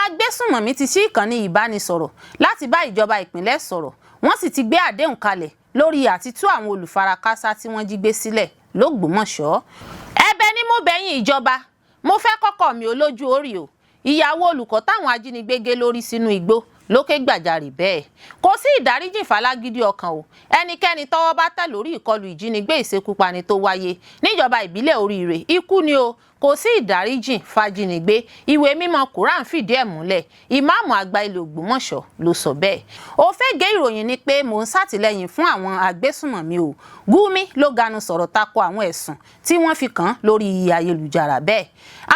Agbesúnmọmi ti ṣí ìkanni ìbánisọrọ láti bá ìjọba ìpínlẹ̀ sọ̀rọ̀. Wọ́n sì ti gbé àdéhùn kalẹ̀ lórí àti tú àwọn Olufarakasa tí wọ́n jí gbé sílẹ̀ l'Ogbomoso. Ẹ̀bẹ̀ ni mo bẹ̀yìn ìjọba, mo fẹ́ kọ́kọ́ mi olójú orí o. Ìyàwó olùkọ́ táwọn ajínigbé gé lórí sínú igbó ló ké gbàjarè bẹ́ẹ̀. Kò sí ìdáríjì fálágídí ọkàn o. Ẹnikẹ́ni tọ́wọ́ bá tẹ̀ lórí ìkọlù ìjínigbé ìṣekúpani tó wáyé níjọba ìbílẹ̀ Oríire, ikú ni o. Kò sí ìdáríjì fájínigbé. Ìwé mímọ́ Quran fìdí ẹ̀ múlẹ̀. Ìmáàmù àgbà ilẹ̀ Ògbómọ̀ṣọ́ ló sọ bẹ́ẹ̀. Ofege ìròyìn ni pé mò ń ṣàtìlẹyìn fún àwọn Agbesúnmọmi o. Gumi ló ganu sọ̀rọ̀ tako àwọn ẹ̀sùn tí wọ́n fi kàn lórí ayélujára bẹ́ẹ̀.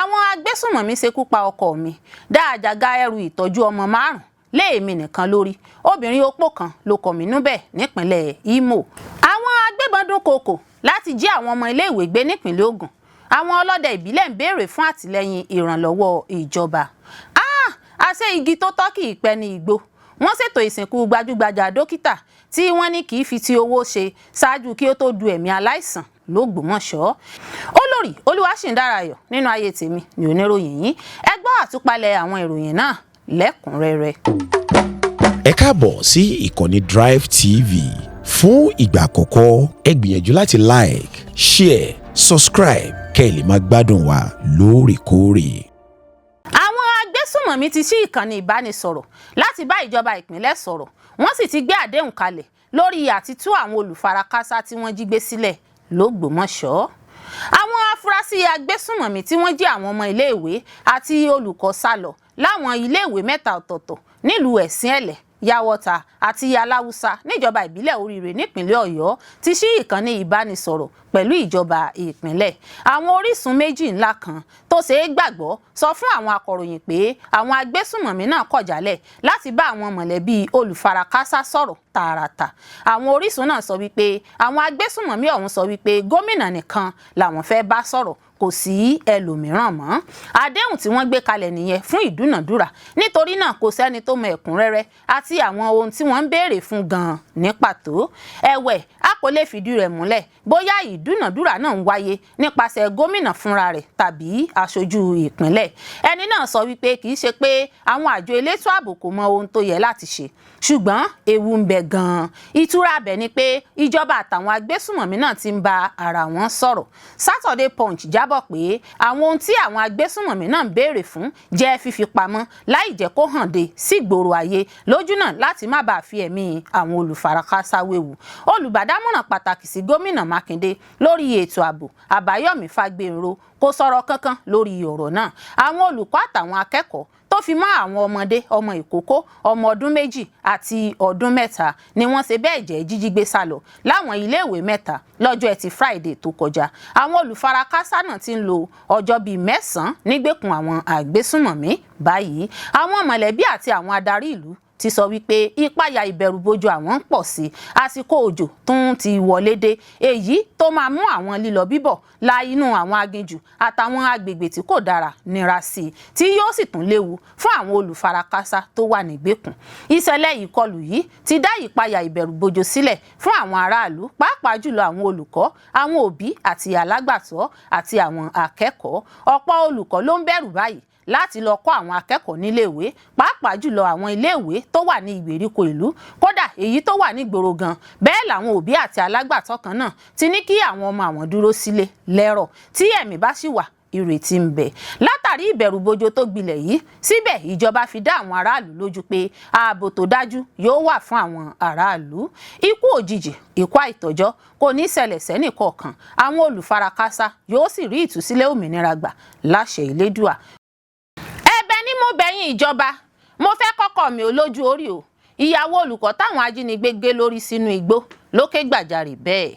Àwọn Agbesúnmọmi ṣekú pa ọkọ mi, dá àjàgà ẹrù ìtọ́jú ọmọ 5 léèmí nìkan lórí. Obìnrin opó kan ló kọ̀mínú bẹ́ẹ̀ nípínlẹ̀ Imo. Àwọn agbébọn dunkoko láti jí àwọn ọmọ iléèwé gbé nípínlẹ̀ Ogun. Àwọn ọlọ́dẹ ìbílẹ̀ ń béèrè fún àtìlẹyìn ìrànlọ́wọ́ ìjọba. Àṣẹ igi tó tọ́ kì í pẹ́ ní igbó. Wọ́n ṣètò ìsìnkú gbajúgbajà dókítà tí wọ́n ní kì í fi ti owó ṣe ṣáájú kí ó tó du ẹ̀mí aláìsàn l'Ogbomoso. Olórí Olúwaṣìndáráyọ̀ nínú ayé tèmi ni oníròyìn yìí. Ẹ gbọ́ àtúpalẹ̀ àwọn ìròyìn náà lẹ́kùnrẹ́rẹ́. Ẹ káàbọ̀ sí ìkànnì Drive TV. Fún ìgbà àkọ́kọ́, ẹ gbìyànjú láti like, share, subscribe kẹ́ ẹ lè máa gbádùn wa lóòrèkóòrè. Àwọn Agbesúnmọmi ti ṣí ìkànnì ìbánisọ̀rọ̀ láti bá ìjọba ìpínlẹ̀ sọ̀rọ̀. Wọ́n sì ti gbé àdéhùn kalẹ̀ lórí àti tú àwọn Olufarakasa tí wọ́n jí gbé sílẹ̀ l'Ogbomoso. Àwọn afurasí Agbesúnmọmi tí wọ́n jí àwọn ọmọ iléèwé àti olùkọ́ sálọ láwọn iléèwé 3 ọ̀tọ̀ọ̀tọ̀ nílùú Ẹ̀sìn-Ẹ̀lẹ̀, Yawọta àti Aláwùsá níjọba ìbílẹ̀ Oríire nípínlẹ̀ Ọ̀yọ́ ti ṣí ìkànnì ìbánisọ̀rọ̀ pẹ̀lú ìjọba ìpínlẹ̀. Àwọn orísun méjì ńlá kan tó ṣe é gbàgbọ́ sọ fún àwọn akọ̀ròyìn pé àwọn Agbesúnmọmi náà kọ̀ jálẹ̀ láti bá àwọn mọ̀lẹ́bí Olufarakasa sọ̀rọ̀ tààràtà. Àwọn orísun náà sọ wípé àwọn Agbesúnmọmi ọ̀hún sọ wípé gómìnà nìkan làwọn fẹ́ bá sọ̀rọ̀, kò sí ẹlòmíràn mọ́. Àdéhùn tí wọ́n gbé kalẹ̀ nìyẹn fún ìdúnàdúrà. Nítorí náà kò sẹ́ni tó mọ ẹ̀kúnrẹ́rẹ́ àti àwọn ohun tí wọ́n ń béèrè fún gan-an ní pàtó. Ẹ̀wẹ̀, a kò lè fìdí rẹ̀ múlẹ̀ bóyá ìdúnàdúrà náà ń wáyé nípasẹ̀ gómìnà fúnra rẹ̀ tàbí aṣojú ìpínlẹ̀. Ẹni náà sọ wípé kì í ṣe pé àwọn àjọ elétò ààbò kò mọ ohun tó yẹ láti ṣe, ṣùgbọ́n ewu ń bẹ gan-an. Ìtura abẹ ni pé ìjọba àtàwọn Agbesúnmọmi náà ti ń bá ara wọn sọ̀rọ̀. Saturday Punch jábọ̀ pé àwọn ohun tí àwọn Agbesúnmọmi náà ń béèrè fún jẹ́ fífi pamọ́ láì jẹ́ kó hàn dé sígboro ayé lójú náà láti má bàa fi ẹ̀mí àwọn Olufarakasa wéwu. Olùbádámọ̀ràn pàtàkì sí gómìnà Mákindé lórí ètò ààbò Àbáyọ̀mí Fágbénró kò sọ̀rọ̀ kankan lórí ọ̀rọ̀ náà. Àwọn olùkọ́ àtàwọn akẹ́kọ̀ọ́ tó fi mọ́ àwọn ọmọdé, ọmọ ìkókó, ọmọ ọdún 2 àti ọdún 3 ni wọ́n ṣe bẹ́ẹ̀ jẹ́ jíjígbé sálọ láwọn iléèwé 3 lọ́jọ́ Ẹtì Friday tó kọjá. Àwọn Olufarakasa náà ti ń lo ọjọ́ bíi 9 nígbèkùn àwọn Agbesúnmọmi báyìí. Àwọn mọ̀lẹ́bí àti àwọn adarí ìlú ti sọ wípé ìpayà ìbẹ̀rùbojo àwọn ń pọ̀ sí. Àsìkò òjò tún ti wọlé dé, èyí tó máa mú àwọn lílọ bíbọ̀ la inú àwọn aginjù àtàwọn agbègbè tí kò dára nira sí i, tí yóò sì tún léwu fún àwọn Olufarakasa tó wà nígbèkùn. Ìṣẹ̀lẹ̀ ìkọlù yìí ti dá ìpayà ìbẹ̀rùbojo sílẹ̀ fún àwọn aráàlú, pàápàá jùlọ àwọn olùkọ́, àwọn òbí àti alágbàtọ́ àti àwọn akẹ́kọ̀ọ́. Ọ̀pọ̀ olùkọ́ ló ń bẹ̀rù báyìí láti lọ kọ́ àwọn akẹ́kọ̀ọ́ níléèwé, pàápàá jùlọ àwọn iléèwé tó wà ní ìgbèríko ìlú, kódà èyí tó wà nígboro gan. Bẹ́ẹ̀ làwọn òbí àti alágbàtọ́ kan náà ti ní kí àwọn ọmọ àwọn dúró sílé lẹ́rọ̀, tí ẹ̀mí bá sì wà ìrètí ń bẹ. Látàrí ìbẹ̀rùbojo tó gbilẹ̀ yìí, síbẹ̀ ìjọba fi dá àwọn aráàlú lójú pé ààbò tó dájú yóò wà fún àwọn aráàlú. Ikú òjijì, ikú àìtọ́jọ́ kò ní ṣẹlẹ̀ sẹ́nì kọ̀ọ̀kan. Àwọn Olufarakasa yóò sì rí ìtúsílẹ̀ òmìnira gbà láṣẹ Elédùà. Ni mo bẹ̀yìn ìjọba, mo fẹ́ kọ́kọ́ mi olójú orí o. Ìyàwó olùkọ́ táwọn ajínigbé gbé lórí sínú igbó ló ké gbàjarè bẹ́ẹ̀.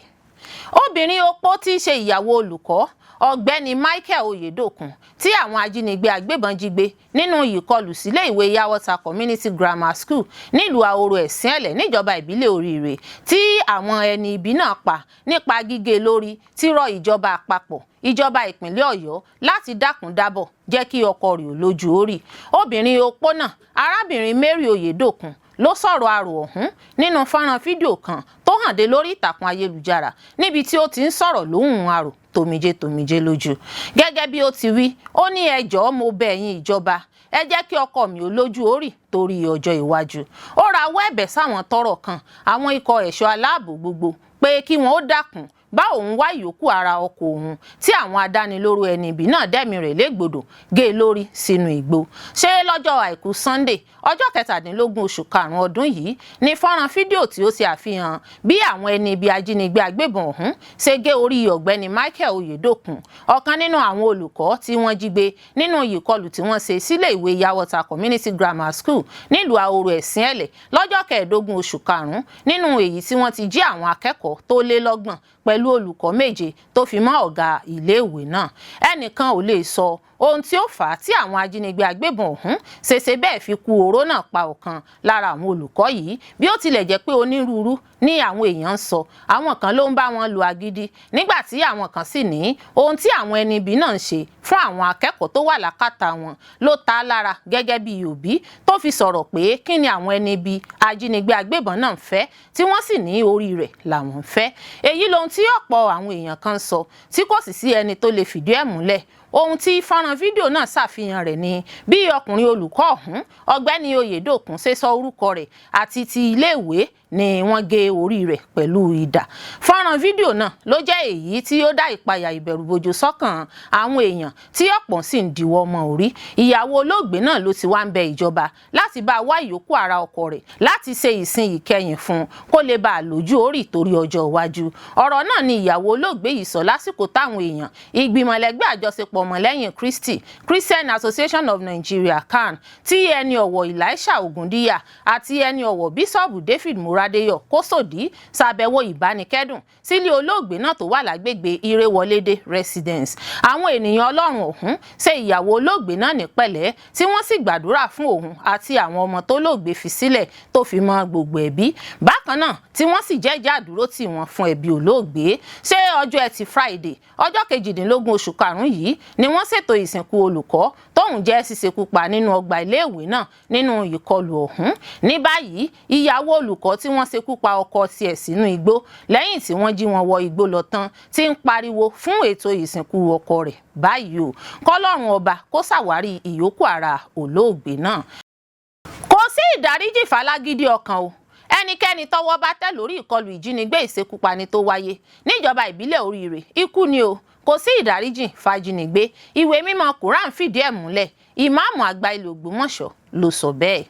Obìnrin opó tí í ṣe ìyàwó olùkọ́ Ọ̀gbẹ́ni Michael Oyedokun tí àwọn ajínigbé agbébọn jí gbé nínú ìkọlù sílé ìwé Yawọta Community Grammar School nílùú Àhoro Ẹ̀sìn-Ẹ̀lẹ̀ níjọba ìbílẹ̀ Oríire tí àwọn ẹni ibi náà pa nípa gígé lórí ti rọ ìjọba àpapọ̀, ìjọba ìpínlẹ̀ Ọ̀yọ́ láti dákun dábọ̀ jẹ́ kí ọkọ rẹ̀ lójú orí. Obìnrin opó náà, arábìnrin Mary Oyedokun, ló sọ̀rọ̀ àrò ọ̀hún nínú fọ́nrán fídíò kan tó hàn dé lórí ìtàkùn ayélujára níbi tí ó ti ń sọ̀rọ̀ lóhùn àrò tòmijé lójú. Gẹ́gẹ́ bí ó ti wí, ó ní ẹ jọ̀ọ́ mo bẹ̀ yín ìjọba, ẹ jẹ́ kí ọkọ mi ó lójú orí torí ọjọ́ iwájú. Ó rawọ́ ẹ̀bẹ̀ sáwọn tọ́rọ̀ kàn, àwọn ikọ̀ ẹ̀ṣọ́ aláàbò gbogbo pé kí wọ́n ó dákun bá òun wá ìyókù ara ọkọ̀ òun tí àwọn adánilóró ẹni ibi náà dẹ́mi rẹ̀ légbodò gé lórí sínú igbó. Ṣé lọ́jọ́ àìkú Sunday ọjọ́ 17 oṣù karùn-ún ọdún yìí ni fọ́nrán fídíò tí ó ṣe àfihàn bí àwọn ẹni ibi ajínigbé agbébọn ọ̀hún ṣe gé orí ọ̀gbẹ́ni Michael Oyedokun, ọ̀kan nínú àwọn olùkọ́ tí wọ́n jí gbé nínú ìkọlù tí wọ́n ṣe sílé ìwé Yawọta Community Grammar School nílùú Ahoro Ẹ̀sìnẹ̀lẹ̀ lọ́jọ́ 15 oṣù karùn-ún, nínú èyí tí wọ́n ti jí àwọn akẹ́kọ̀ọ́ tó lé lọ́gbọ̀n pẹ̀lú olùkọ́ 7 tó fi mọ́ ọ̀gá iléèwé náà. Ẹnìkan ò lè sọ ohun tí ó fà á tí àwọn ajínigbé agbébọn ọ̀hún ṣèṣe bẹ́ẹ̀ fi kú oró náà pa ọ̀kan lára àwọn olùkọ́ yìí, bí ó tilẹ̀ jẹ́ pé onírúurú ní àwọn èèyàn ń sọ. Àwọn kan ló ń bá wọn lo agídí, nígbà tí àwọn kan sì ní ohun tí àwọn ẹni ibi náà ń ṣe fún àwọn akẹ́kọ̀ọ́ tó wà lákàtà wọn ló ta lára, gẹ́gẹ́ bí òbí tó fi sọ̀rọ̀ pé kí ni àwọn ẹni ibi ajínigbé agbébọn náà ń fẹ́ tí wọ́n sì ní orí rẹ̀ làwọn ń fẹ́. Èyí lohun tí ọ̀pọ̀ àwọn èèyàn kan sọ tí kò sì sí ẹni tó lè fìdí ẹ̀ múlẹ̀. Ohun tí fọ́nrán fídíò náà ṣàfihàn rẹ̀ ni bí ọkùnrin olùkọ́ ọ̀hún ọ̀gbẹ́ni Oyedokun ṣe sọ orúkọ rẹ̀ àti ti iléèwé ni wọ́n gé orí rẹ̀ pẹ̀lú idà. Fọ́nrán fídíò náà ló jẹ́ èyí tí ó dá ìpayà ìbẹ̀rùbojo sọ́kàn àwọn èèyàn tí ọ̀pọ̀ sì ń diwọ́ mọ́ orí. Ìyàwó olóògbé náà ló ti wá ń bẹ ìjọba láti bá wá ìyókù ara ọkọ rẹ̀ láti ṣe ìsìn ìkẹyìn fún un kó lè bá a lójú orí torí ọjọ́ iwájú. Ọ̀rọ̀ náà ni ìyàwó olóògbé yìí sọ lásìkò táwọn èèyàn ìgbìmọ̀ ẹlẹgbẹ́ àjọṣepọ̀ ọmọlẹ́yìn Kristi Christian Association of Nigeria CAN tí ẹni ọ̀wọ̀ Elisha Ogundiya àti ẹni ọ̀wọ̀ Bíṣọ̀bù David Moradeyo Kosodi ṣàbẹ̀wò ìbánikẹ́dùn sílé olóògbé náà tó wà lágbègbè Irewolede Residence. Àwọn ènìyàn Ọlọ́run ọ̀hún ṣe ìyàwó olóògbé náà ní pẹ̀lẹ́ tí wọ́n sì gbàdúrà fún òun àti àwọn ọmọ tó lóògbé fi sílẹ̀ tó fi mọ́ gbogbo ẹbí. Bákan náà tí wọ́n sì jẹ́jẹ́ àdúró tì wọ́n fún ẹbí olóògbé. Ṣé ọjọ́ Ẹtì Friday ọjọ́ 18 oṣù karùn-ún yìí ni wọ́n ṣètò ìsìnkú olùkọ́ tóun jẹ́ ṣíṣekúpa nínú ọgbà iléèwé náà nínú ìkọlù ọ̀hún. Ní báyìí ìyàwó olùkọ́ tí wọ́n ṣekú pa ọkọ tiẹ̀ sínú igbó lẹ́yìn tí wọ́n jí wọn wọ igbó lọ tán ti ń pariwo fún ètò ìsìnkú ọkọ rẹ̀ báyìí o. Kọ́lọ́run ọba kó ṣàwárí ìyókù ara olóògbé náà. Kò sí ìdáríjì fálágídí ọkàn o. Ẹnikẹ́ni tọ́wọ́ bá tẹ̀ lórí ìkọlù ìjínigbé ìṣekúpani tó wáyé níjọba ìbílẹ̀ Oríire, ikú ni o. Kò sí ìdáríjì fájínigbé. Ìwé mímọ́ Quran fìdí ẹ̀ múlẹ̀. Ìmáàmù àgbà ilẹ̀ Ògbómọ̀ṣọ́ ló sọ bẹ́ẹ̀.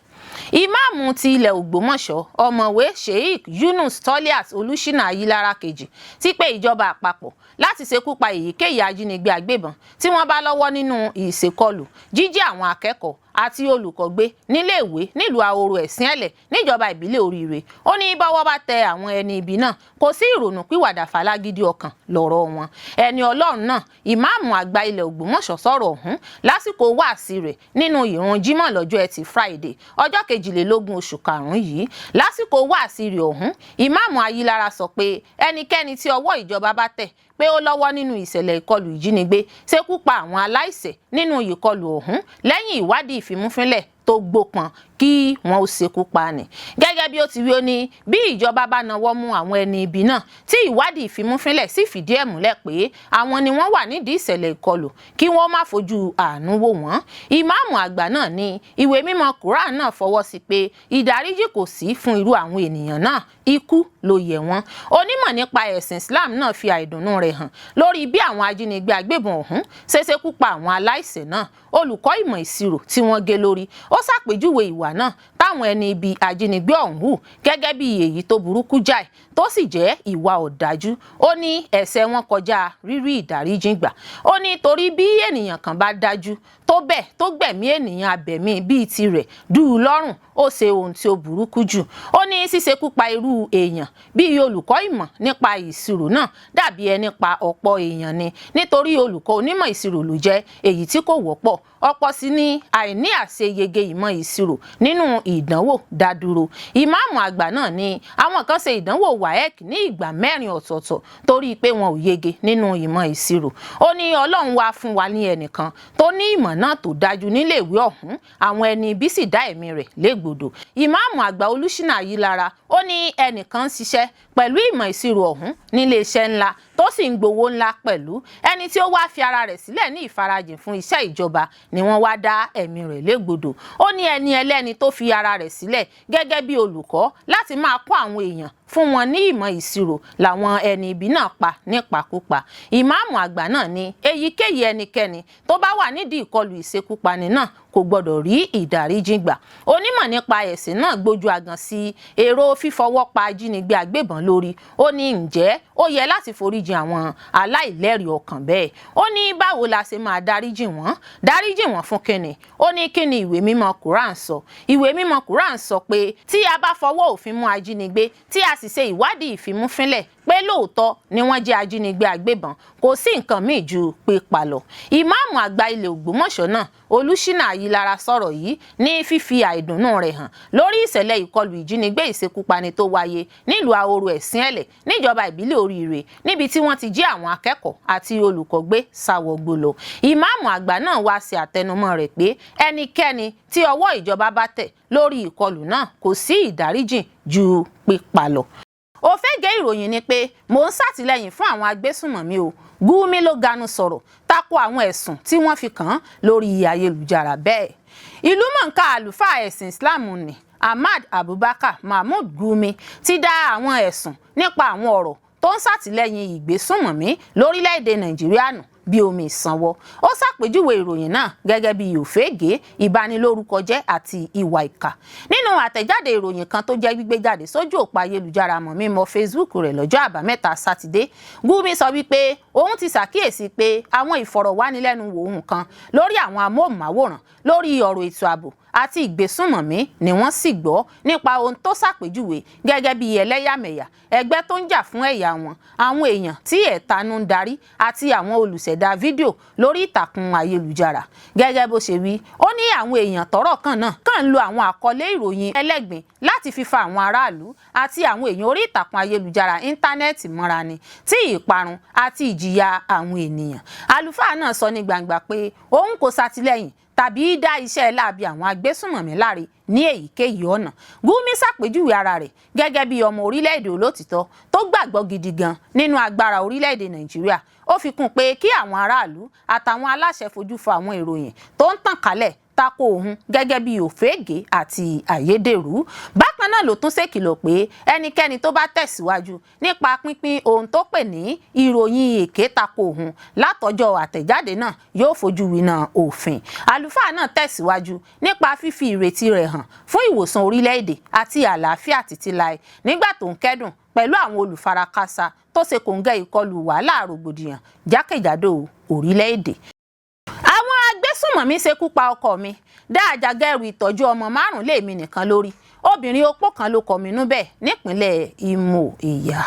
Ìmáàmù ti ilẹ̀ Ògbómọ̀ṣọ́ ọ̀mọ̀wé Sheikh Yunus Toliat Olúṣínà Ayílára kejì ti pé ìjọba àpapọ̀ láti ṣekú pa èyíkéyìí ajínigbé agbébọn tí wọ́n bá lọ́wọ́ nínú ìṣekọlù jíjí àwọn akẹ́kọ̀ọ́ àti olùkọ́ gbé níléèwé nílùú Ahoro Ẹ̀sìnẹ̀lẹ̀ níjọba ìbílẹ̀ Oríire. Ó ní bọ́wọ́ bá tẹ àwọn ẹni ibi náà kò sí ìrònú pìwàdà fálágídí ọkàn lọ́rọ̀ wọn. Ẹni Ọlọ́run náà ìmáàmù àgbà ilẹ̀ Ògbómọ̀ṣọ́ sọ̀rọ̀ ọ̀hún lásìkò wáàsí rẹ̀ nínú ìrun Jímọ̀ lọ́jọ́ Ẹtì Friday ọjọ́ 22 oṣù karùn-ún yìí. Lásìkò wáàsí rẹ̀ ọ̀hún ìmáàmù Ayílára sọ pé ẹnikẹ́ni tí ọwọ́ ìjọba bá tẹ̀ pé ó lọ́wọ́ nínú ìṣẹ̀lẹ̀ ìkọlù ìjínigbé ṣekú pa àwọn aláìṣẹ̀ nínú ìkọlù ọ̀hún lẹ́yìn ìwádìí ìfimúfínlẹ̀ tó gbópọn kí wọn ó ṣekú pa ni. Gẹ́gẹ́ bí ó ti wí, ó ní bí ìjọba bá nawọ́ mú àwọn ẹni ibi náà tí ìwádìí ìfimúfínlẹ̀ sì fìdí ẹ̀ múlẹ̀ pé àwọn ni wọ́n wà nídìí ìṣẹ̀lẹ̀ ìkọlù kí wọ́n má fojú àánú wò wọ́n. Ìmáàmù àgbà náà ní ìwé mímọ́ Quran náà fọwọ́ sí pé ìdáríjì kò sí fún irú àwọn ènìyàn náà, ikú ló yẹ wọ́n. Onímọ̀ nípa ẹ̀sìn Islam náà fi àìdùnnú rẹ̀ hàn lórí bí àwọn ajínigbé agbébọn ọ̀hún ṣe ṣekú pa àwọn aláìṣẹ̀ náà. Olùkọ́ ìmọ̀ ìṣirò tí wọ́n gé lórí ó ṣàpèjúwe ìwà náà táwọn ẹni ibi ajínigbé ọ̀hún hù gẹ́gẹ́ bí èyí tó burúkú jáì tó sì jẹ́ ìwà ọ̀dájú. Ó ní ẹ̀ṣẹ̀ wọn kọjá rírí ìdáríjì gbà. Ó ní torí bí ènìyàn kan bá dájú tó bẹ́ẹ̀ tó gbẹ̀mí ènìyàn abẹ̀mí bíi tirẹ̀ dùú lọ́rùn ó ṣe ohun tí ó burúkú jù. Ó ní ṣíṣekú pa irú èèyàn bíi olùkọ́ ìmọ̀ nípa ìṣirò náà dàbí ẹni pa ọ̀pọ̀ èèyàn ni, nítorí olùkọ́ onímọ̀ ìṣirò ló jẹ́ èyí tí kò wọ́pọ̀. Ọ̀pọ̀ sì ni àìní àṣeyege ìmọ̀ ìṣirò nínú ìdánwò dádúró. Ìmáàmù àgbà náà ní àwọn kan ṣe ìdánwò WAEC ní ìgbà 4 ọ̀tọ̀ọ̀tọ̀ torí pé wọn ò yege nínú ìmọ̀ ìṣirò. Ó ní Ọlọ́run wá fún wa ní ẹnìkan tó ní ìmọ̀ náà tó dájú níléèwé ọ̀hún àwọn ẹni ibi sì dá ẹ̀mí rẹ̀ légbodò. ìmáàmù àgbà Olúṣínà Ayílára ó ní ẹnìkan ń ṣiṣẹ́ pẹ̀lú ìmọ̀ ìṣirò ọ̀hún nílé iṣẹ́ ńlá tó sì ń gbowó ńlá pẹ̀lú ẹni tí ó wá fi ara rẹ̀ sílẹ̀ ní ìfarajìn fún iṣẹ́ ìjọba ni wọ́n wá dá ẹ̀mí rẹ̀ légbodò. ó ní ẹni ẹlẹ́ni tó fi ara rẹ̀ sílẹ̀ gẹ́gẹ́ bí olùkọ́ láti máa kọ́ àwọn èèyàn fún wọn ní ìmọ̀ ìṣirò làwọn ẹni ibi náà pa nípakúpa. ìmáàmù àgbà náà ní èyíkéyìí ẹnikẹ́ni tó bá wà nídìí ìkọlù ìṣekúpani náà kò gbọdọ̀ rí ìdáríjì gbà. onímọ̀ nípa ẹ̀sìn náà gbójú agan sí èrò fífọwọ́ pa ajínigbé agbébọn lórí. ó ní ǹjẹ́ ó yẹ láti foríjì àwọn aláìlẹ́rìí ọkàn bẹ́ẹ̀. ó ní báwo la ṣe máa dáríjì wọ́n fún kíni. ó ní kíni ìwé mímọ́ Quran sọ. ìwé mímọ́ Quran sọ pé tí a bá fọwọ́ òfin mú ajínigbé tí a sì ṣe ìwádìí ìfimúfínlẹ̀ pé lóòótọ́ ni wọ́n jẹ́ ajínigbé agbébọn kò sí nǹkan míì ju pípa lọ. ìmáàmù àgbà ilẹ̀ Ògbómọ̀ṣọ́ náà Olúṣínà Ayílára sọ̀rọ̀ yìí ní fífi àìdùnnú rẹ̀ hàn lórí ìṣẹ̀lẹ̀ ìkọlù ìjínigbé ìṣekúpani tó wáyé nílùú Ahoro Ẹ̀sìn Ẹ̀lẹ̀ níjọba ìbílẹ̀ Oríire níbi tí wọ́n ti jí àwọn akẹ́kọ̀ọ́ àti olùkọ́ gbé sáwọgbó lọ. ìmáàmù àgbà náà wá sí àtẹnumọ́ rẹ̀ pé ẹnikẹ́ni tí ọwọ́ ìjọba bá tẹ̀ lórí ìkọlù náà kò sí ìdáríjì ju pípa lọ. Ofege ìròyìn ni pé mò ń ṣàtìlẹyìn fún àwọn agbésùnmọ̀mí o. Gumi ló ganu sọ̀rọ̀ tako àwọn ẹ̀sùn tí wọ́n fi kàn án lórí ayélujára bẹ́ẹ̀. ìlúmọ̀ọ́ká àlùfáà ẹ̀sìn Islam ni Ahmad Abubakar Mahmood Gumi ti dá àwọn ẹ̀sùn nípa àwọn ọ̀rọ̀ tó ń ṣàtìlẹyìn ìgbésùnmọ̀mí lórílẹ̀‐èdè Nàìjíríà nù bí omi ìsanwó. ó ṣàpèjúwe ìròyìn náà gẹ́gẹ́ bí òfégè ìbanilórúkọjẹ́ àti ìwà ìkà. nínú àtẹ̀jáde ìròyìn kan tó jẹ́ gbígbé jáde sójú òpó ayélujára mọ̀mímọ́ Facebook rẹ̀ lọ́jọ́ àbámẹ́ta Sátidé, Gumi sọ wípé òun ti ṣàkíyèsí pé àwọn ìfọ̀rọ̀wánilẹ́nuwò òun kan lórí àwọn amóhùnmáwòrán lórí ọ̀rọ̀ ètò ààbò àti ìgbésùnmọ̀mí ni wọ́n sì gbọ́ nípa ohun tó ṣàpèjúwe gẹ́gẹ́ bí ẹlẹ́yàmẹ̀yà, ẹgbẹ́ tó ń jà fún ẹ̀yà wọn, àwọn èèyàn tí ẹ̀tanú ń darí àti àwọn olùṣẹ̀dá fídíò lórí ìtàkùn ayélujára. gẹ́gẹ́ bó ṣe wí, ó ní àwọn èèyàn tọ́rọ̀ kàn náà kàn ń lo àwọn àkọlé ìròyìn ẹlẹ́gbin láti fi fa àwọn aráàlú àti àwọn èèyàn orí ìtàkùn ayélujára íńtánẹ́ẹ̀tì mọ́ra ni tí ìparun àti ìjìyà àwọn ènìyàn. àlùfáà náà sọ ní gbangba pé òun kò ṣàtìlẹ́yìn tàbí dá iṣẹ́ láabi àwọn agbésùnmọ̀mí láre ní èyíkéyìí ọ̀nà. Gumi ṣàpèjúwe ara rẹ̀ gẹ́gẹ́ bí ọmọ orílẹ̀-èdè olótìtọ́ tó gbàgbọ́ gidi gan nínú agbára orílẹ̀-èdè Nàìjíríà. ó fi kún pé kí àwọn aráàlú àtàwọn aláṣẹ fojú fo àwọn ìròyìn tó ń tàn kálẹ̀ tako òun gẹ́gẹ́ bí òfégè àti àyédèrú. bákan náà ló tún ṣèkìlọ̀ pé ẹnikẹ́ni tó bá tẹ̀síwájú nípa pínpín ohun tó pè ní ìròyìn èké tako òun látọjọ́ àtẹ̀jáde náà yóò fojú winá òfin. àlùfáà náà tẹ̀síwájú nípa fífi ìrètí rẹ̀ hàn fún ìwòsàn orílẹ̀-èdè àti àlàáfíà títí láé nígbà tó ń kẹ́dùn pẹ̀lú àwọn olùfarakasa tó ṣe kòǹgẹ́ ìkọlù wàhálà rògbòdìyàn jákèjádò orílẹ̀-èdè. Àwọn agbésùnmọ̀mí ṣekú pa ọkọ mi, dá àjàgẹ́rù ìtọ́jú ọmọ 5 lé mi nìkan lórí. obìnrin opó kan ló kọminú bẹ́ẹ̀ nípínlẹ̀ Imo ìyá.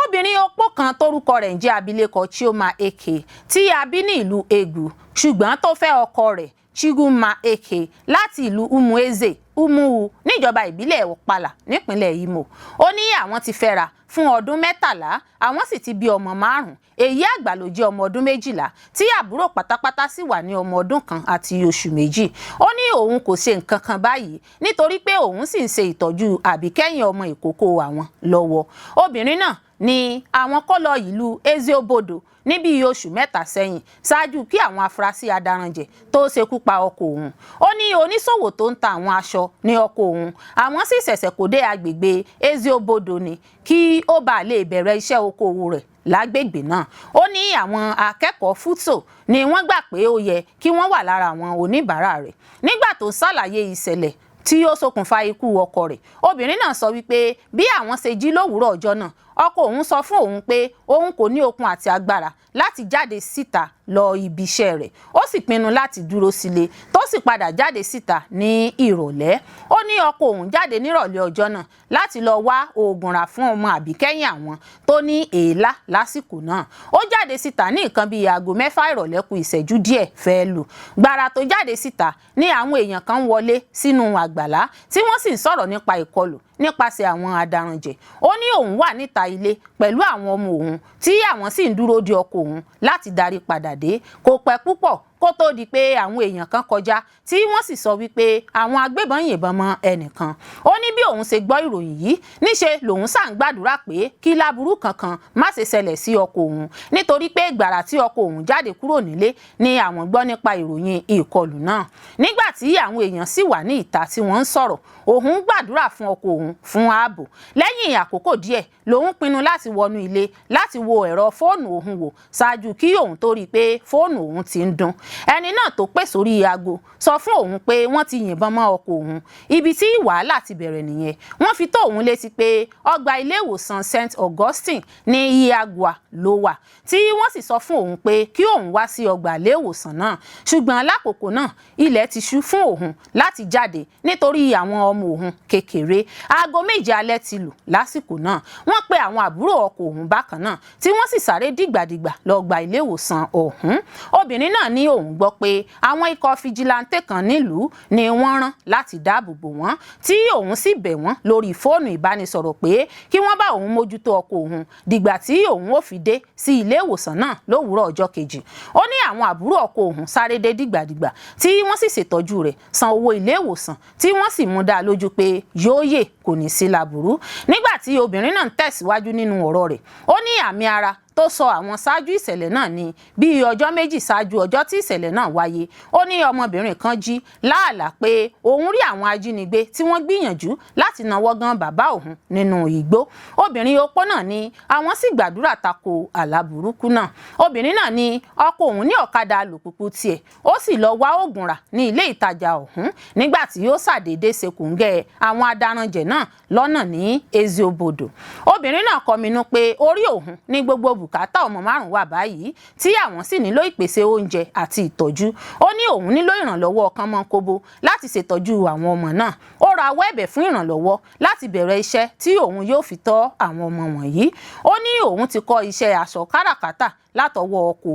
obìnrin opó kan tórúkọ rẹ̀ ń jẹ́ abilékọ Chioma Eke tí a bí ní ìlú Egu ṣùgbọ́n tó fẹ́ ọkọ rẹ̀ Chiguma Eke láti ìlú Umueze Umuwu níjọba ìbílẹ̀ Ọ̀pàlà nípínlẹ̀ Imo. ó ní àwọn ti fẹ́ra fún ọdún 13, àwọn sì ti bí ọmọ 5. èyí àgbà ló jẹ́ ọmọ ọdún 12 tí àbúrò pátápátá sì wà ní ọmọ ọdún 1 àti oṣù 2. ó ní òun kò ṣe nǹkan kan báyìí nítorí pé òun sì ń ṣe ìtọ́jú àbíkẹ́yìn ọmọ ìkókó àwọn lọ́wọ́. obìnrin náà ni àwọn kó lọ ìlú Eziobodo níbi oṣù 3 sẹ́yìn ṣáájú kí àwọn afurasí adaranjẹ tó ṣekú pa ọkọ òun. ó ní oníṣòwò tó ń ta àwọn aṣọ ní ọkọ òun, àwọn sì ṣẹ̀ṣẹ̀ kó dé agbègbè Eziobodo ni kí ó bàa lè bẹ̀rẹ̀ iṣẹ́ okòwò rẹ̀ lágbègbè náà. ó ní àwọn akẹ́kọ̀ọ́ fútò ni wọ́n gbà pé ó yẹ kí wọ́n wà lára àwọn oníbàárà rẹ̀. nígbà tó ṣàlàyé ìṣẹ̀lẹ̀ tí ó ṣokùnfà ikú ọkọ rẹ̀, obìnrin náà sọ wípé bí àwọn ṣe jí lówùúrọ̀ ọjọ́ náà, ọkọ òun sọ fún òun pé òun kò ní okun àti agbára láti jáde síta lọ ibi iṣẹ́ rẹ̀. ó sì pinnu láti dúró sílé tó sì padà jáde síta ní ìrọ̀lẹ́. ó ní ọkọ òun jáde nírọ̀lẹ́ ọjọ́ náà láti lọ wá oògùn rà fún ọmọ àbíkẹ́yìn àwọn tó ní èélá lásìkò náà. ó jáde síta ní nǹkan bíi aago 6 ìrọ̀lẹ́ kù ìṣẹ́jú díẹ̀ fẹ́ lù. gbàrà tó jáde síta ní àwọn èèyàn kan wọlé sínú àgbàlá tí wọ́n sì ń sọ̀rọ̀ nípa ìkọlù nípasẹ̀ àwọn adaranjẹ. ó ní òun wà níta ilé pẹ̀lú àwọn ọmọ òun tí àwọn sì ń dúró de ọkọ òun láti darí padà dé. kò pẹ́ púpọ̀ kó tó di pé àwọn èèyàn kan kọjá tí wọ́n sì sọ wípé àwọn agbébọn yìnbọn mọ́ ẹnìkan. Ó ní bí òun ṣe gbọ́ ìròyìn yìí níṣe lòun ṣáà ń gbàdúrà pé kí láburú kankan má ṣe ṣẹlẹ̀ sí ọkọ òun, nítorí pé gbàrà tí ọkọ òun jáde kúrò nílé ni àwọn gbọ́ nípa ìròyìn ìkọlù náà. Nígbà tí àwọn èèyàn sì wà ní ìta tí wọ́n ń sọ̀rọ̀, òun gbàdúrà fún ọkọ òun fún ààbò. Lẹ́yìn àkókò díẹ̀ lòun pinnu láti wọnú ilé láti wo ẹ̀rọ fóònù òun wò ṣáájú kí òun tó rí i pé fóònù òun ti ń dún. Ẹni náà tó pè sórí aago sọ fún òun pé wọ́n ti yìnbọn mọ́ ọkọ òun. Ibi tí wàhálà ti bẹ̀rẹ̀ nìyẹn. Wọ́n fi tó òun létí pé ọgbà ilé ìwòsàn St. Augustine ní Iagua ló wà, tí wọ́n sì sọ fún òun pé kí òun wá sí ọgbà ilé ìwòsàn náà. Ṣùgbọ́n lákòókò náà ilẹ̀ ti ṣú fún òun láti jáde nítorí àwọn ọmọ òun kékeré. Aago 7 alẹ́ ti lù lásìkò náà. Wọ́n pe àwọn àbúrò ọkọ òun bákan náà tí wọ́n sì sáré dìgbàdìgbà lọ gba ilé ìwòsàn ọ̀hún. Obìnrin náà ní òun gbọ́ pé àwọn ikọ̀ fìjìláńtẹ̀ kan nílùú ni wọ́n rán láti dáàbò bò wọ́n, tí òun sì bẹ̀ wọ́n lórí fóònù ìbánisọ̀rọ̀ pé kí wọ́n bá òun mójútó ọkọ òun dìgbà tí òun ò fi dé sí ilé ìwòsàn náà lówùúrọ̀ ọjọ́ kejì. Ó ní àwọn àbúrò ọkọ òun sáré dé dìgbàdìgbà tí wọ́n sì ṣètọ́jú rẹ̀, san owó ilé ìwòsàn, tí wọ́n sì mú dá lójú pé yóò yè kò ní sí láburú. Nígbà tí obìnrin náà ń tẹ̀síwájú nínú ọ̀rọ̀ rẹ̀, ó ní àmì ara tó sọ àwọn ṣáájú ìṣẹ̀lẹ̀ náà ní bí ọjọ́ méjì ṣáájú ọjọ́ tí ìṣẹ̀lẹ̀ náà wáyé. Ó ní ọmọbìnrin kan jí láàlá pé òun rí àwọn ajínigbé tí wọ́n gbìyànjú láti nawọ́ gan bàbá òun nínú igbó. Obìnrin opó náà ní àwọn sì gbàdúrà tako àlá burúkú náà. Obìnrin náà ní ọkọ òun ní ọ̀kadà alùpùpù tiẹ̀, ó sì lọ wá oògùn rà ní ilé ìtajà ọ̀hún nígbà tí ó ṣàdédé ṣekùngẹ́ àwọn adaranjẹ̀ náà lọ́nà ní Eziobodo. Obìnrin náà kọminú pé orí òun ní gbogbo bùkátà ọmọ 5 wà báyìí, tí àwọn sì nílò ìpèsè oúnjẹ àti ìtọ́jú. Ó ní òun nílò ìrànlọ́wọ́ kánmọ́nkóbó láti ṣètọ́jú àwọn ọmọ náà. Ó rawọ́ ẹ̀bẹ̀ fún ìrànlọ́wọ́ láti bẹ̀rẹ̀ iṣẹ́ tí òun yóò fi tọ́ àwọn ọmọ wọ̀nyí. Ó ní òun ti kọ́ iṣẹ́ aṣọ káràkátà látọwọ́ ọkọ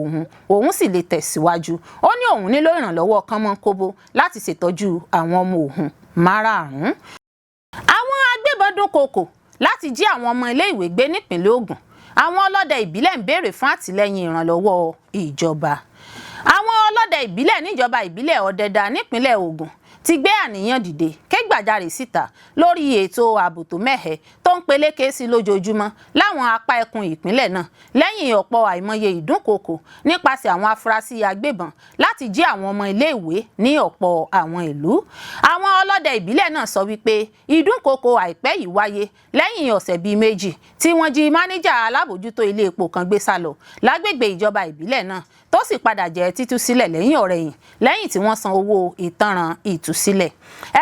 òun sì lè tẹ̀síwájú. Ó ní òun nílò ìrànlọ́wọ́ kánmọ́nkóbó láti ṣètọ́jú àwọn ọmọ òun 5. Àwọn agbébọn dunkoko láti jí àwọn ọmọ ilé ìwé gbé nípìnlẹ̀ Ogun. Àwọn ọlọ́dẹ ìbílẹ̀ ń béèrè fún àtìlẹyìn ìrànlọ́wọ́ ìjọba. Àwọn ọlọ́dẹ ìbílẹ̀ níjọba ìbílẹ̀ Ọ̀dẹ̀dà nípìnlẹ̀ Ogun ti gbé àníyàn dìde kégbàjarè síta lórí ètò ààbò tó mẹ́hẹ tó ń peléke sí lójoojúmọ́ láwọn apá ẹkùn ìpínlẹ̀ náà lẹ́yìn ọ̀pọ̀ àìmọye ìdúnkokò nípasẹ̀ àwọn afurasí agbébọn láti jí àwọn ọmọ iléèwé ní ọ̀pọ̀ àwọn ìlú. Àwọn ọlọ́dẹ ìbílẹ̀ náà sọ wípé ìdúnkokò àìpẹ́ yìí wáyé lẹ́yìn ọ̀sẹ̀ bíi méjì tí wọ́n jí máníjà alábòjútó ilé epo kan gbé sálọ lágbègbè ìjọba ìbílẹ̀ náà, tó sì padà jẹ́ títú sílẹ̀ lẹ́yìn ọ̀rẹ̀yìn lẹ́yìn tí wọ́n san owó ìtanràn ìtúsílẹ̀.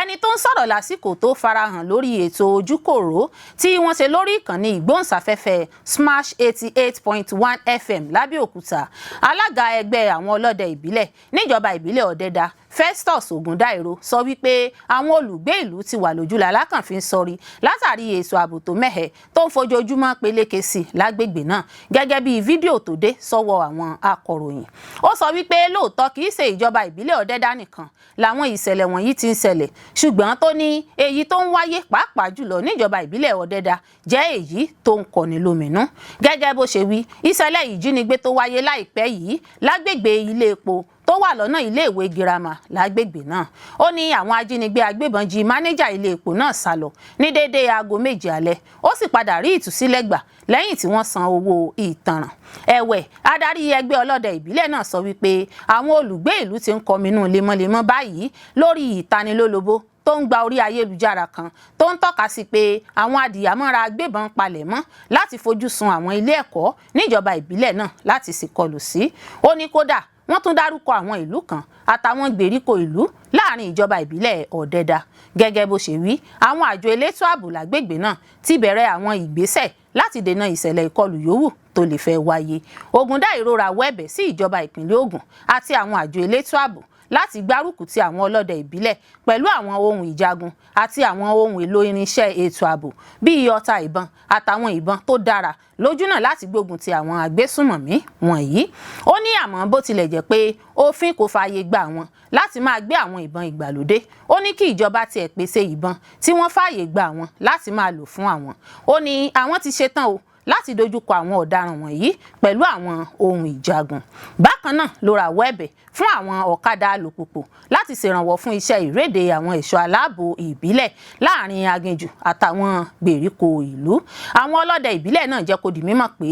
Ẹni tó ń sọ̀rọ̀ lásìkò tó farahàn lórí ètò ojúkòrò tí wọ́n ṣe lórí ìkànnì ìgbóhùnsáfẹ́fẹ́ Smash 88.1 FM lábẹ́òkúta, alága ẹgbẹ́ àwọn ọlọ́dẹ ìbílẹ̀ níjọba ìbílẹ̀ Ọ̀dẹ̀dà Festus Ogundairo sọ wípé àwọn olùgbé ìlú ti wà lójúlá alákànfin sọrí látàrí ètò ààbò tó mẹ́hẹ tó ń fojoojúmọ́ peléke sí lágbègbè náà, gẹ́gẹ́ bí fídíò tó dé sọ́wọ́ àwọn akọ̀ròyìn. Ó sọ wípé lóòótọ́ kìí ṣe ìjọba ìbílẹ̀ Ọ̀dẹ̀dà nìkan làwọn ìṣẹ̀lẹ̀ wọ̀nyí ti ń ṣẹlẹ̀, ṣùgbọ́n tó ní èyí tó ń wáyé pàápàá jùlọ níjọba ìbílẹ̀ Ọ̀dẹ̀dà jẹ́ èyí tó ń kọni lóminú. Gẹ́gẹ́ bó ṣe wí, ìṣẹ̀lẹ̀ ìjínigbé tó wáyé láìpẹ́ yìí lágbègbè ilé epo tó wà lọ́nà iléèwé girama lágbègbè náà. Ó ní àwọn ajínigbé agbébọn jí mánéjà ilé epo náà sálọ ní déédéé aago 7 alẹ́, ó sì padà rí ìtúsílẹ̀ gbà lẹ́yìn tí wọ́n san owó ìtanràn. Ẹ̀wẹ̀, adarí ẹgbẹ́ ọlọ́dẹ ìbílẹ̀ náà sọ wípé àwọn olùgbé ìlú ti ń kọminú lemọ́lemọ́ báyìí lórí ìtanilólobó tó ń gba orí ayélujára kan tó ń tọ́ka sí pé àwọn adìyàmọ́ra agbébọn palẹ̀ mọ́ láti fojú sun àwọn ilé ẹ̀kọ́ níjọba ìbílẹ̀ náà láti ṣèkọlù sí. Ó ní kódà wọ́n tún dárúkọ àwọn ìlú kan àtàwọn gbèríko ìlú láàrin ìjọba ìbílẹ̀ Ọ̀dẹ̀dà. Gẹ́gẹ́ bó ṣe wí, àwọn àjọ elétò ààbò lágbègbè náà ti bẹ̀rẹ̀ àwọn ìgbésẹ̀ láti dènà ìṣẹ̀lẹ̀ ìkọlù yòówù tó lè fẹ́ wáyé. Ogundairo rawọ́ ẹ̀bẹ̀ sí ìjọba ìpínlẹ̀ Ògùn àti àwọn àjọ elétò ààbò láti gbárùkù ti àwọn ọlọ́dẹ ìbílẹ̀ pẹ̀lú àwọn ohun ìjagun àti àwọn ohun èlò irinṣẹ́ ètò ààbò bíi ọta ìbọn àtàwọn ìbọn tó dára lójúnà láti gbógun ti àwọn agbésùnmọ̀mí wọ̀nyí. Ó ní àmọ́ bó tilẹ̀ jẹ́ pé òfin kò fààyè gbà wọ́n láti máa gbé àwọn ìbọn ìgbàlódé, ó ní kí ìjọba tiẹ̀ pèsè ìbọn tí wọ́n fààyè gbà wọ́n láti máa lò fún àwọn. Ó ní àwọn ti ṣetán o láti dojúkọ àwọn ọ̀daràn wọ̀nyí pẹ̀lú àwọn ohun ìjagun. Bákan náà ló rawọ́ ẹ̀bẹ̀ fún àwọn ọ̀kadà alùpùpù láti ṣèrànwọ́ fún iṣẹ́ ìréde àwọn ẹ̀ṣọ́ aláàbò ìbílẹ̀ láàrin aginjù àtàwọn gbèríko ìlú. Àwọn ọlọ́dẹ ìbílẹ̀ náà jẹ́ kó di mímọ̀ pé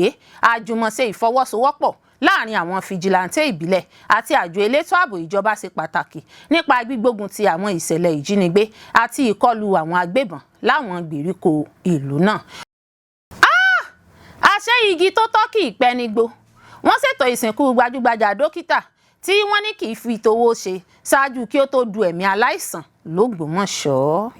àjùmọ̀ṣe ìfọwọ́sowọ́pọ̀ láàrin àwọn fìjìláńtẹ́ ìbílẹ̀ àti àjọ elétò ààbò ìjọba ṣe pàtàkì nípa gbígbógun ti àwọn ìṣẹ̀lẹ̀ ìjínigbé àti ìkọlù àwọn agbébọn láwọn gbèríko ìlú náà. Àṣẹ igi tó tọ́ kì í pẹ́ nígbó. Wọ́n ṣètò ìsìnkú gbajúgbajà dókítà tí wọ́n ní kì í fi towó ṣe ṣáájú kí ó tó du ẹ̀mí aláìsàn l'Ógbómọ̀ṣọ́.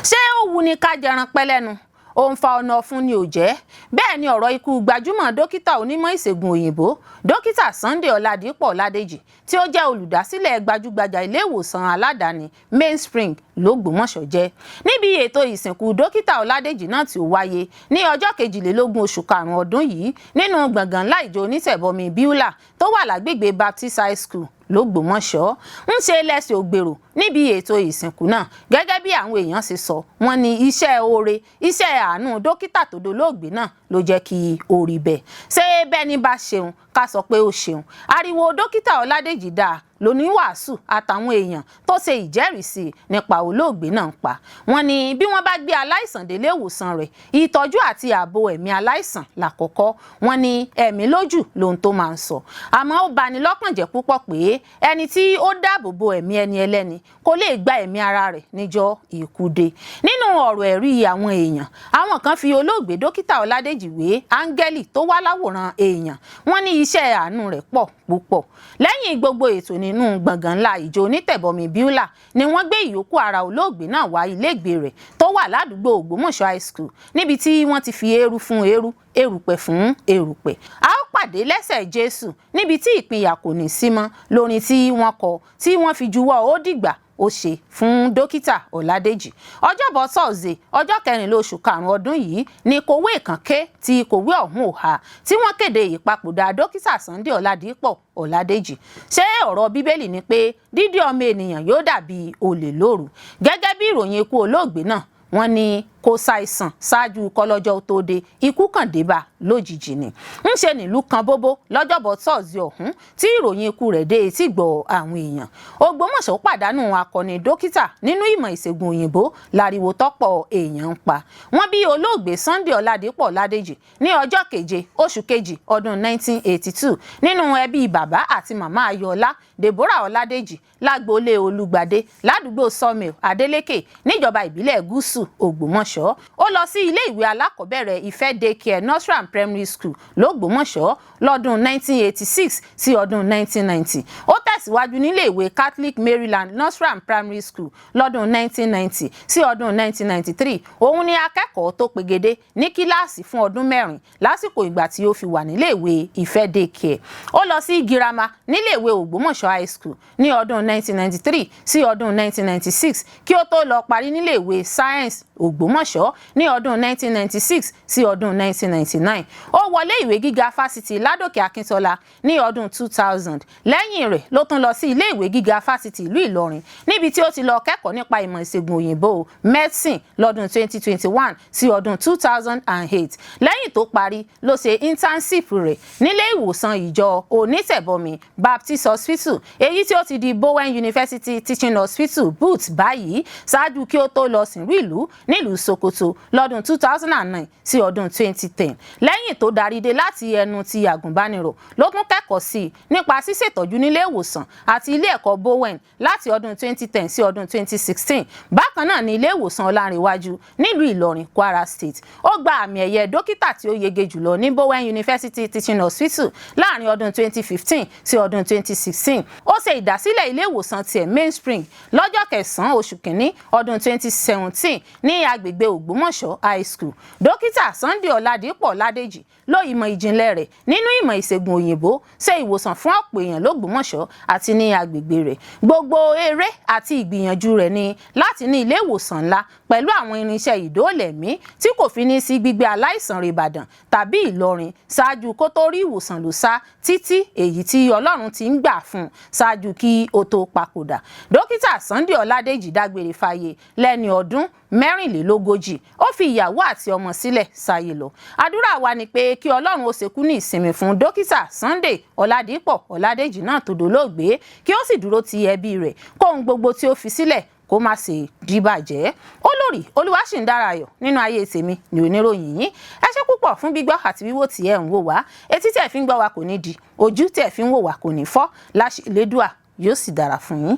Ṣé ó wu ni ká jẹran pẹ́ lẹ́nu? Ó ń fa ọ̀nà ọ̀fun ni ò jẹ́. Bẹ́ẹ̀ ni ọ̀rọ̀ ikú gbajúmọ̀ dókítà onímọ̀ ìṣègùn òyìnbó dókítà Sunday Ọládìpọ̀ Ọládèjì tí ó jẹ́ olùdásílẹ̀ gbajúgbajà ilé ìwòsàn aládàáni Mainspring l'Ógbómọ̀ṣọ́ jẹ́. Níbi ètò ìsìnkú dókítà Ọládèjì náà tí ó wáyé ní ọjọ́ 22 oṣù karùn-ún ọdún yìí nínú gbọ̀ngàn ńlá ìjọ onítẹ̀bọmi Bíúlà tó wà lágbègbè Baptist High School l'Ógbómọ̀ṣọ́ ń ṣe lẹ́sẹ̀ ògbèrò níbi ètò ìsìnkú náà. Gẹ́gẹ́ bí àwọn èèyàn ṣe sọ, wọ́n ní iṣẹ́ oore iṣẹ́ àánú dókítà tó dolóògbé náà ló jẹ́ kí ó rí bẹ́ẹ̀. Ṣé bẹ́ẹ̀ ni bá ṣeun ká sọ pé ó ṣeun. Ariwo dókítà Ọládèjì dáa lóníwàásù àtàwọn èèyàn tó ṣe ìjẹ́rìísí nípa olóògbé náà ń pa. Wọ́n ní bí wọ́n bá gbé aláìsàn délé ìwòsàn rẹ̀, ìtọ́jú àti ààbò ẹ̀mí aláìsàn lákọ̀ọ́kọ́. Wọ́n ní ẹ̀mí lójú lohun tó máa ń sọ. Àmọ́ ó bani lọ́kàn jẹ́ púpọ̀ pé ẹni tí ó dáàbò bo ẹ̀mí ẹni ẹlẹ́ni kò lè gba ẹ̀mí ara rẹ̀ níjọ́ ikú dé. Nínú ọ̀rọ̀ ẹ̀rí àwọn èèyàn, àwọn kan fi olóògbé dókítà Ọládèjì wé áńgẹ́lì tó wá láwòrán èèyàn. Wọ́n ní iṣẹ́ àánú rẹ̀ pọ̀ púpọ̀. Lẹ́yìn gbogbo ètò nínú gbọ̀ngàn ńlá ìjọ onítẹ̀bọmi Bíúlà ni wọ́n gbé ìyókù ara olóògbé náà wá ilégbèé rẹ̀ tó wà ládùúgbò Ògbómọ̀ṣọ́ High School níbi tí wọ́n ti fi eérú fún eérú erùpẹ̀ fún erùpẹ̀. A ó pàdé lẹ́sẹ̀ Jésù níbi tí ìpínyà kò ní sí mọ́ lórin tí wọ́n kọ tí wọ́n fi juwọ́ ó dìgbà ó ṣe fún dókítà Ọládèjì. Ọjọ́bọ̀ Thursday ọjọ́ 14 oṣù karùn-ún ọdún yìí ni kòwé ìkànké tí kòwé ọ̀hún ò ha tí wọ́n kéde ìpapòdà dókítà Sunday Ọládìpọ̀ Ọládèjì. Ṣé ọ̀rọ̀ Bíbélì ni pé dídí ọmọ ènìyàn yóò dàbí olè lóru? Gẹ́gẹ́ bí ìròyìn ikú olóògbé náà, wọ́n ní kò ṣàìsàn ṣáájú kọlọ́jọ́ tó dé, ikú kàn dé bá lójijì ni. ń ṣe nílùú kan bóbó lọ́jọ́bọ̀ Thursday ọ̀hún tí ìròyìn ikú rẹ̀ dé etí gbọ́ àwọn èèyàn. Ògbómọ̀ṣọ́ pàdánù akọni dókítà nínú ìmọ̀ ìṣègùn òyìnbó láriwo tọ́pọ̀ èèyàn ń pa. Wọ́n bí olóògbé Sunday Ọládìpọ̀ Ọládèjì ní ọjọ́ 7 oṣù kejì ọdún 1982 nínú ẹbí bàbá àti màmá Ayọ̀ọ́lá Deborah Ọládèjì lágboolé Olúgbadé ládùúgbò Sawmill Adeleke níjọba ìbílẹ̀ Gúúsù Ògbómọ̀ṣọ́. Ó lọ sí ilé ìwé alákọ̀ọ́bẹ̀rẹ̀ Ìfẹ́ Daycare Nursery and Primary School l'Ógbómọ̀ṣọ́ lọ́dún 1986 sí ọdún 1990. Ó tẹ̀síwájú nílé ìwé Catholic Maryland Nursery and Primary School lọ́dún 1990 sí ọdún 1993. Òun ni akẹ́kọ̀ọ́ tó pegedé ní kíláàsì fún ọdún 4 lásìkò ìgbà tí ó fi wà nílé ìwé Ìfẹ́ Daycare. Ó lọ sí girama nílé ìwé Ògbómọ̀ṣọ́ High School ní ọdún 1993 sí ọdún 1996 kí ó tó lọ parí nílé ìwé Science Ògbómọ̀ṣọ́ ní ọdún 1996 sí ọdún 1999. Ó wọlé ìwé gíga fásitì Ládòkè Akíntọ́lá ní ọdún 2000. Lẹ́yìn rẹ̀ ló tún lọ sí ilé ìwé gíga fásitì ìlú Ìlọrin níbi tí ó ti lọ kẹ́kọ̀ọ́ nípa ìmọ̀ ìṣègùn òyìnbó medicine lọ́dún 2021 sí ọdún 2008. Lẹ́yìn tó parí ló ṣe internship rẹ̀ nílé ìwòsàn ìjọ onítẹ̀bọmi Baptist Hospital èyí tí ó ti di Bowen University Teaching Hospital Booth báyìí ṣáájú kí ó tó lọ sìnrú ìlú nílùú Sokoto lọ́dún 2009 sí ọdún 2010. Lẹ́yìn tó darí dé láti ẹnu ti àgùnbánirọ̀ ló tún kẹ́kọ̀ọ́ sí nípa ṣíṣètọ́jú nílé ìwòsàn àti ilé ẹ̀kọ́ Bowen láti ọdún 2010 sí ọdún 2016. Bákan náà ní ilé ìwòsàn Ọlárìnwájú nílùú Ìlọrin, Kwara State. Ó gba àmì ẹ̀yẹ dókítà tí ó yege jùlọ ní Bowen University Teaching Hospital láàrin ọdún 2015 sí ọdún 2016. Ó ṣe ìdásílẹ̀ ilé ìwòsàn tiẹ̀ Mainspring lọ́jọ́ 9 oṣù kìíní ọdún 2017 ní agbègbè Ògbómọ̀ṣọ́ High School. Dókítà Sunday Ọládìpọ̀ Ọládèjì ló ìmọ̀ ìjìnlẹ̀ rẹ̀ nínú ìmọ̀ ìṣègùn òyìnbó ṣe ìwòsàn fún ọ̀pọ̀ èèyàn l'Ógbómọ̀ṣọ́ àti ní agbègbè rẹ̀. Gbogbo eré àti ìgbìyànjú rẹ̀ ni láti ní ilé ìwòsàn ńlá pẹ̀lú àwọn irinṣẹ́ ìdóòlẹ̀mí tí kò fi ní sí gbígbé aláìsàn rẹ̀ Ìbàdàn tàbí Ìlọrin ṣáájú kó tó rí ìwòsàn ló sá títí èyí tí Ọlọ́run ti ń gbà fún ṣáájú kí ó tó papòdà. Dókítà Sunday Ọládèjì dágbére fáyé lẹ́ni ọdún 84 ogójì ó fi ìyàwó àti ọmọ sílẹ̀ sáyé lọ. Àdúrà wa ni pé kí Ọlọ́run ó ṣekú ní ìsinmi fún dókítà Sunday Ọládìpọ̀ Ọládèjì náà tó dolóògbé, kí ó sì dúró ti ẹbí rẹ̀ kóhun gbogbo tí ó fi sílẹ̀ kó má ṣe díbàjẹ́. Olórí Olúwaṣìndáráyọ̀ nínú ayé tèmi ni oníròyìn yín. Ẹ ṣé púpọ̀ fún gbígbọ́ àti wíwò tí ẹ ń wò wá. Etí tẹ̀ fi ń gbọ́ wa kò ní di, ojú tẹ̀ fi ń wò wá kò ní fọ́. Láṣẹ Elédùà yóò sì dára fún yín.